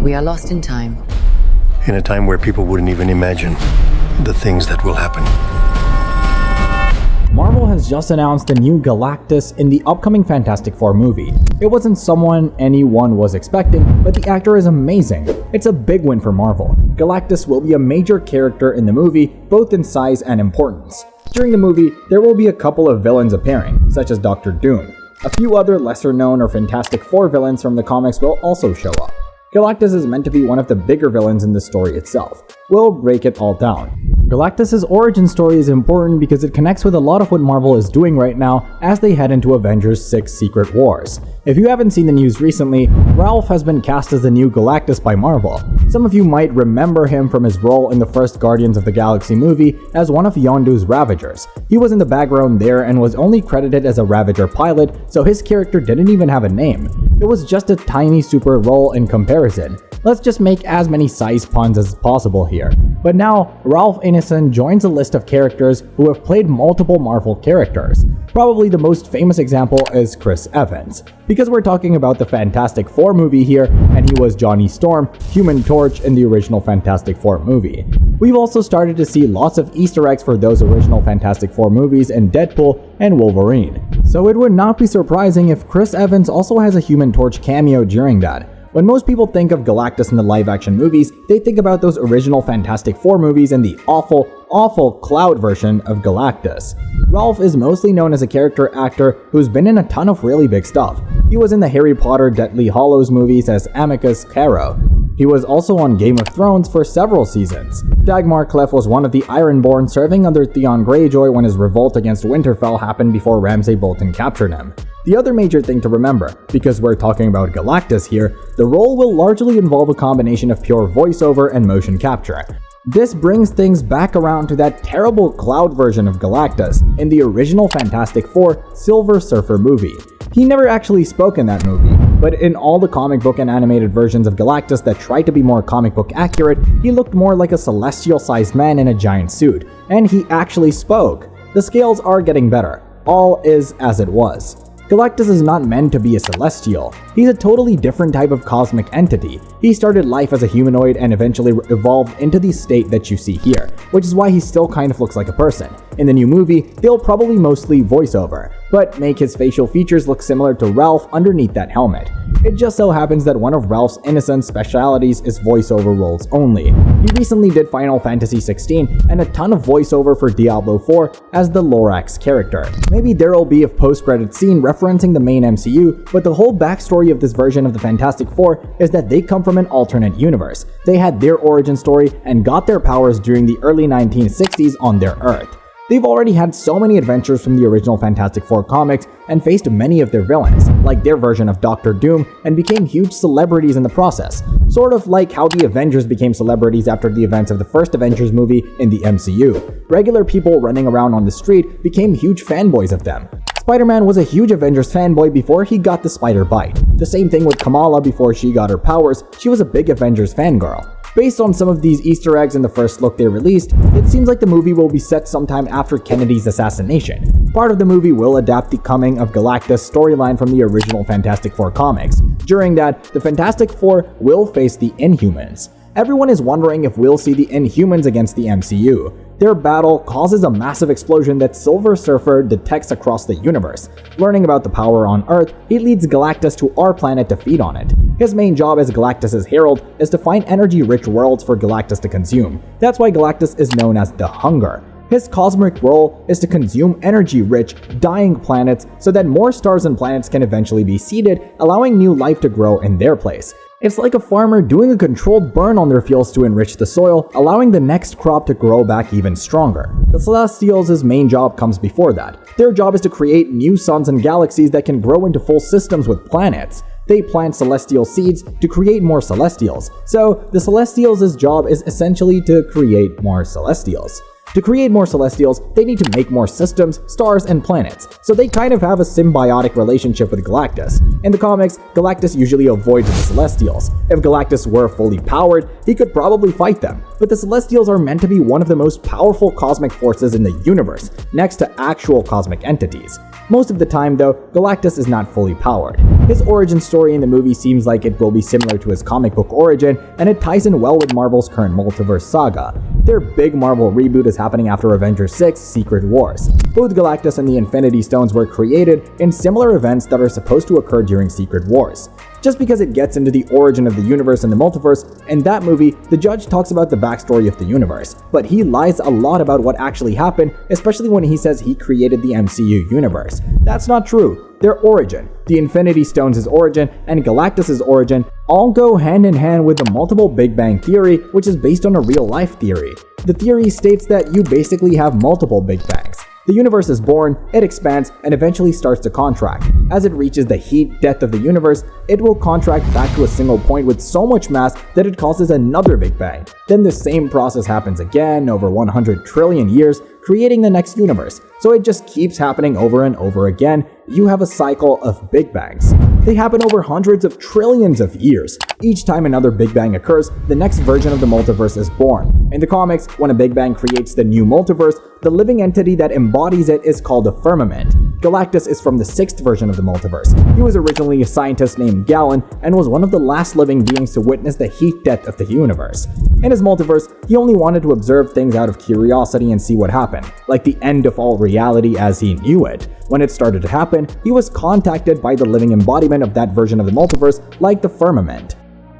We are lost in time. In a time where people wouldn't even imagine the things that will happen. Marvel has just announced a new Galactus in the upcoming Fantastic Four movie. It wasn't someone anyone was expecting, but the actor is amazing. It's a big win for Marvel. Galactus will be a major character in the movie, both in size and importance. During the movie, there will be a couple of villains appearing, such as Dr. Doom. A few other lesser-known or Fantastic Four villains from the comics will also show up. Galactus is meant to be one of the bigger villains in the story itself. We'll break it all down. Galactus' origin story is important because it connects with a lot of what Marvel is doing right now as they head into Avengers 6 Secret Wars. If you haven't seen the news recently, Ralph has been cast as the new Galactus by Marvel. Some of you might remember him from his role in the first Guardians of the Galaxy movie as one of Yondu's Ravagers. He was in the background there and was only credited as a Ravager pilot, so his character didn't even have a name. It was just a tiny super role in comparison. Let's just make as many size puns as possible here. But now, Ralph Ineson joins a list of characters who have played multiple Marvel characters. Probably the most famous example is Chris Evans, because we're talking about the Fantastic Four movie here, and he was Johnny Storm, Human Torch in the original Fantastic Four movie. We've also started to see lots of Easter eggs for those original Fantastic Four movies in Deadpool and Wolverine. So it would not be surprising if Chris Evans also has a Human Torch cameo during that. When most people think of Galactus in the live-action movies, they think about those original Fantastic Four movies and the awful cloud version of Galactus. Ralph is mostly known as a character actor who's been in a ton of really big stuff. He was in the Harry Potter Deathly Hallows movies as Amicus Caro. He was also on Game of Thrones for several seasons. Dagmar Clef was one of the Ironborn serving under Theon Greyjoy when his revolt against Winterfell happened before Ramsay Bolton captured him. The other major thing to remember, because we're talking about Galactus here, the role will largely involve a combination of pure voiceover and motion capture. This brings things back around to that terrible cloud version of Galactus in the original Fantastic Four Silver Surfer movie. He never actually spoke in that movie, but in all the comic book and animated versions of Galactus that tried to be more comic book accurate, he looked more like a celestial-sized man in a giant suit, and he actually spoke. The scales are getting better. All is as it was. Galactus is not meant to be a celestial. He's a totally different type of cosmic entity. He started life as a humanoid and eventually evolved into the state that you see here, which is why he still kind of looks like a person. In the new movie, they'll probably mostly voiceover, but make his facial features look similar to Ralph underneath that helmet. It just so happens that one of Ralph's innocent specialities is voiceover roles only. He recently did Final Fantasy XVI and a ton of voiceover for Diablo 4 as the Lorax character. Maybe there'll be a post-credit scene referencing the main MCU, but the whole backstory of this version of the Fantastic Four is that they come from an alternate universe. They had their origin story and got their powers during the early 1960s on their Earth. They've already had so many adventures from the original Fantastic Four comics and faced many of their villains, like their version of Dr. Doom, and became huge celebrities in the process. Sort of like how the Avengers became celebrities after the events of the first Avengers movie in the MCU. Regular people running around on the street became huge fanboys of them. Spider-Man was a huge Avengers fanboy before he got the spider bite. The same thing with Kamala before she got her powers, she was a big Avengers fangirl. Based on some of these Easter eggs in the first look they released, it seems like the movie will be set sometime after Kennedy's assassination. Part of the movie will adapt the coming of Galactus storyline from the original Fantastic Four comics. During that, the Fantastic Four will face the Inhumans. Everyone is wondering if we'll see the Inhumans against the MCU. Their battle causes a massive explosion that Silver Surfer detects across the universe. Learning about the power on Earth, he leads Galactus to our planet to feed on it. His main job as Galactus' herald is to find energy-rich worlds for Galactus to consume. That's why Galactus is known as the Hunger. His cosmic role is to consume energy-rich, dying planets so that more stars and planets can eventually be seeded, allowing new life to grow in their place. It's like a farmer doing a controlled burn on their fields to enrich the soil, allowing the next crop to grow back even stronger. The Celestials' main job comes before that. Their job is to create new suns and galaxies that can grow into full systems with planets. They plant celestial seeds to create more Celestials. So, the Celestials' job is essentially to create more Celestials. To create more Celestials, they need to make more systems, stars, and planets, so they kind of have a symbiotic relationship with Galactus. In the comics, Galactus usually avoids the Celestials. If Galactus were fully powered, he could probably fight them, but the Celestials are meant to be one of the most powerful cosmic forces in the universe, next to actual cosmic entities. Most of the time though, Galactus is not fully powered. His origin story in the movie seems like it will be similar to his comic book origin, and it ties in well with Marvel's current multiverse saga. Their big Marvel reboot is happening after Avengers 6: Secret Wars. Both Galactus and the Infinity Stones were created in similar events that are supposed to occur during Secret Wars. Just because it gets into the origin of the universe and the multiverse, in that movie, the judge talks about the backstory of the universe, but he lies a lot about what actually happened, especially when he says he created the MCU universe. That's not true. Their origin, the Infinity Stones' origin, and Galactus' origin all go hand in hand with the multiple Big Bang theory, which is based on a real-life theory. The theory states that you basically have multiple Big Bangs. The universe is born, it expands, and eventually starts to contract. As it reaches the heat death of the universe, it will contract back to a single point with so much mass that it causes another Big Bang. Then the same process happens again over 100 trillion years, creating the next universe. So it just keeps happening over and over again. You have a cycle of Big Bangs. They happen over hundreds of trillions of years. Each time another Big Bang occurs, the next version of the multiverse is born. In the comics, when a Big Bang creates the new multiverse, the living entity that embodies it is called a firmament. Galactus is from the 6th version of the multiverse. He was originally a scientist named Galen and was one of the last living beings to witness the heat death of the universe. In his multiverse, he only wanted to observe things out of curiosity and see what happened, like the end of all reality as he knew it. When it started to happen, he was contacted by the living embodiment of that version of the multiverse, like the firmament.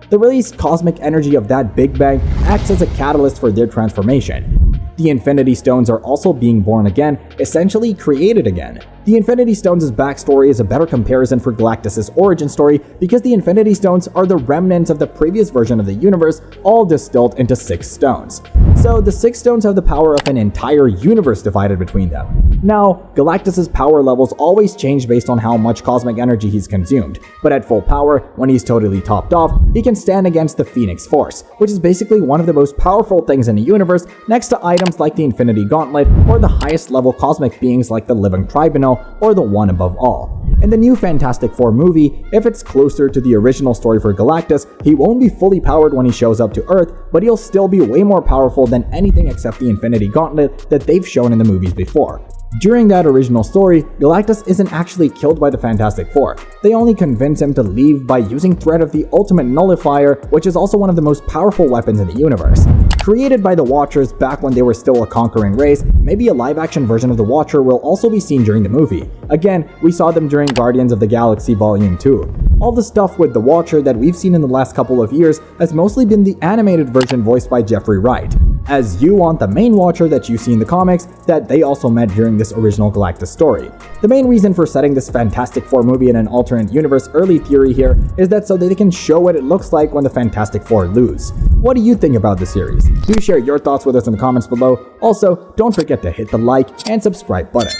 The released cosmic energy of that Big Bang acts as a catalyst for their transformation. The Infinity Stones are also being born again, essentially created again. The Infinity Stones' backstory is a better comparison for Galactus' origin story because the Infinity Stones are the remnants of the previous version of the universe, all distilled into 6 stones. So the 6 stones have the power of an entire universe divided between them. Now, Galactus' power levels always change based on how much cosmic energy he's consumed, but at full power, when he's totally topped off, he can stand against the Phoenix Force, which is basically one of the most powerful things in the universe next to items like the Infinity Gauntlet or the highest level cosmic beings like the Living Tribunal or the One Above All. In the new Fantastic Four movie, if it's closer to the original story for Galactus, he won't be fully powered when he shows up to Earth, but he'll still be way more powerful than anything except the Infinity Gauntlet that they've shown in the movies before. During that original story, Galactus isn't actually killed by the Fantastic Four. They only convince him to leave by using threat of the Ultimate Nullifier, which is also one of the most powerful weapons in the universe. Created by the Watchers back when they were still a conquering race, maybe a live-action version of the Watcher will also be seen during the movie. Again, we saw them during Guardians of the Galaxy Volume 2. All the stuff with the Watcher that we've seen in the last couple of years has mostly been the animated version voiced by Jeffrey Wright, as you want the main Watcher that you see in the comics that they also met during this original Galactus story. The main reason for setting this Fantastic Four movie in an alternate universe early theory here is that so that they can show what it looks like when the Fantastic Four lose. What do you think about the series? Do share your thoughts with us in the comments below. Also, don't forget to hit the like and subscribe button.